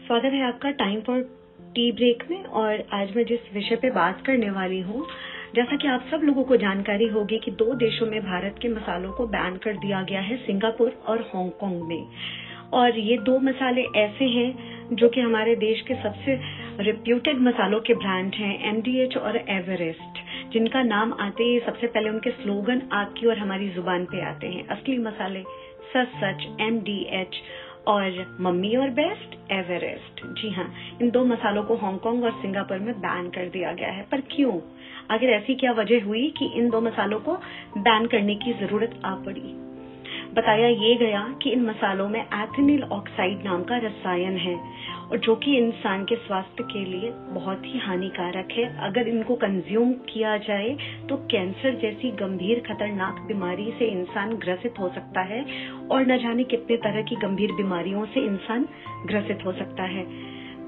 स्वागत है आपका टाइम फॉर टी ब्रेक में। और आज मैं जिस विषय पे बात करने वाली हूँ, जैसा कि आप सब लोगों को जानकारी होगी कि 2 देशों में भारत के मसालों को बैन कर दिया गया है, सिंगापुर और हांगकांग में। और ये 2 मसाले ऐसे हैं जो कि हमारे देश के सबसे रिप्यूटेड मसालों के ब्रांड हैं, एमडीएच और एवरेस्ट, जिनका नाम आते ही सबसे पहले उनके स्लोगन आपकी और हमारी जुबान पे आते हैं। असली मसाले सच एमडीएच और मम्मी और बेस्ट एवरेस्ट। जी हाँ, इन 2 मसालों को हांगकांग और सिंगापुर में बैन कर दिया गया है। पर क्यों? आखिर ऐसी क्या वजह हुई कि इन 2 मसालों को बैन करने की जरूरत आ पड़ी? बताया ये गया कि इन मसालों में एथेनिल ऑक्साइड नाम का रसायन है और जो कि इंसान के स्वास्थ्य के लिए बहुत ही हानिकारक है। अगर इनको कंज्यूम किया जाए तो कैंसर जैसी गंभीर खतरनाक बीमारी से इंसान ग्रसित हो सकता है और न जाने कितने तरह की गंभीर बीमारियों से इंसान ग्रसित हो सकता है।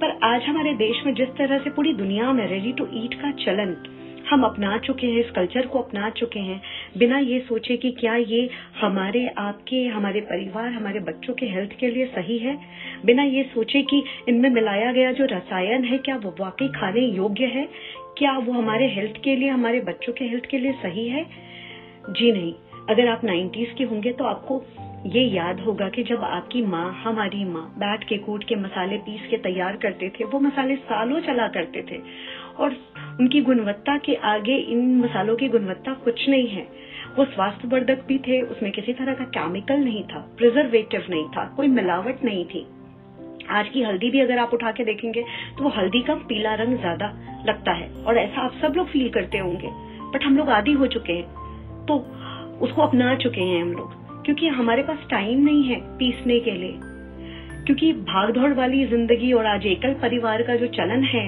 पर आज हमारे देश में जिस तरह से पूरी दुनिया में रेडी टू ईट का चलन हम अपना चुके हैं, इस कल्चर को अपना चुके हैं, बिना ये सोचे कि क्या ये हमारे, आपके, हमारे परिवार, हमारे बच्चों के हेल्थ के लिए सही है, बिना ये सोचे कि इनमें मिलाया गया जो रसायन है क्या वो वाकई खाने योग्य है, क्या वो हमारे हेल्थ के लिए, हमारे बच्चों के हेल्थ के लिए सही है। जी नहीं। अगर आप 90s के होंगे तो आपको ये याद होगा कि जब आपकी माँ, हमारी माँ बैठ के कूट के मसाले पीस के तैयार करते थे, वो मसाले सालों चला करते थे और उनकी गुणवत्ता के आगे इन मसालों की गुणवत्ता कुछ नहीं है। वो स्वास्थ्यवर्धक भी थे, उसमें किसी तरह का केमिकल नहीं था, प्रिजर्वेटिव नहीं था, कोई मिलावट नहीं थी। आज की हल्दी भी अगर आप उठा के देखेंगे तो वो हल्दी का पीला रंग ज्यादा लगता है और ऐसा आप सब लोग फील करते होंगे। बट हम लोग आदी हो चुके हैं तो उसको अपना चुके हैं हम लोग, क्योंकि हमारे पास टाइम नहीं है पीसने के लिए, क्योंकि भागदौड़ वाली जिंदगी और आज एकल परिवार का जो चलन है,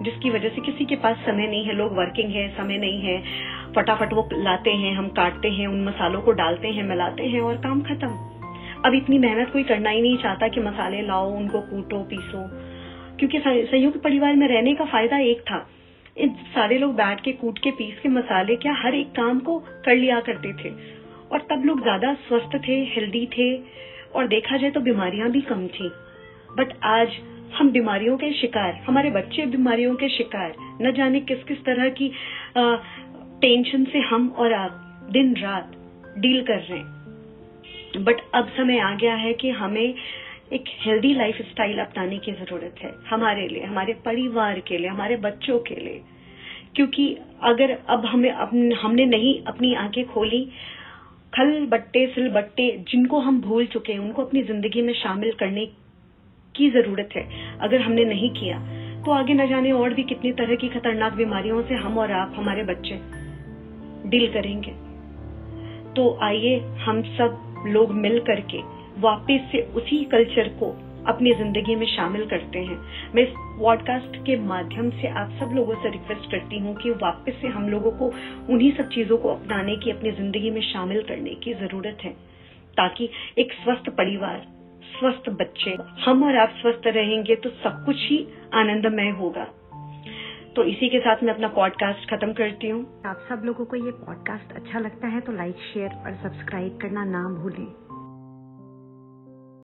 जिसकी वजह से किसी के पास समय नहीं है, लोग वर्किंग है, समय नहीं है, फटाफट वो लाते हैं, हम काटते हैं, उन मसालों को डालते हैं, मिलाते हैं और काम खत्म। अब इतनी मेहनत कोई करना ही नहीं चाहता कि मसाले लाओ, उनको कूटो, पीसो, क्योंकि संयुक्त परिवार में रहने का फायदा एक था, इन सारे लोग बैठ के कूट के पीस के मसाले क्या हर एक काम को कर लिया करते थे और तब लोग ज्यादा स्वस्थ थे, हेल्दी थे और देखा जाए तो बीमारियां भी कम थी। बट आज हम बीमारियों के शिकार, हमारे बच्चे बीमारियों के शिकार, न जाने किस किस तरह की टेंशन से हम और आप दिन रात डील कर रहे हैं। बट अब समय आ गया है कि हमें एक हेल्दी लाइफ स्टाइल अपनाने की जरूरत है, हमारे लिए, हमारे परिवार के लिए, हमारे बच्चों के लिए। क्योंकि अगर अब हमने नहीं अपनी आंखें खोली, खल बट्टे सिल बट्टे जिनको हम भूल चुके हैं उनको अपनी जिंदगी में शामिल करने की जरूरत है। अगर हमने नहीं किया तो आगे न जाने और भी कितनी तरह की खतरनाक बीमारियों से हम और आप, हमारे बच्चे डील करेंगे। तो आइए हम सब लोग मिल करके वापस से उसी कल्चर को अपनी जिंदगी में शामिल करते हैं। मैं इस पॉडकास्ट के माध्यम से आप सब लोगों से रिक्वेस्ट करती हूँ कि वापस से हम लोगों को उन्हीं सब चीजों को अपनाने की, अपनी जिंदगी में शामिल करने की जरूरत है, ताकि एक स्वस्थ परिवार, स्वस्थ बच्चे, हम और आप स्वस्थ रहेंगे तो सब कुछ ही आनंदमय होगा। तो इसी के साथ मैं अपना पॉडकास्ट खत्म करती हूँ। आप सब लोगों को ये पॉडकास्ट अच्छा लगता है तो लाइक, शेयर और सब्सक्राइब करना ना भूलें।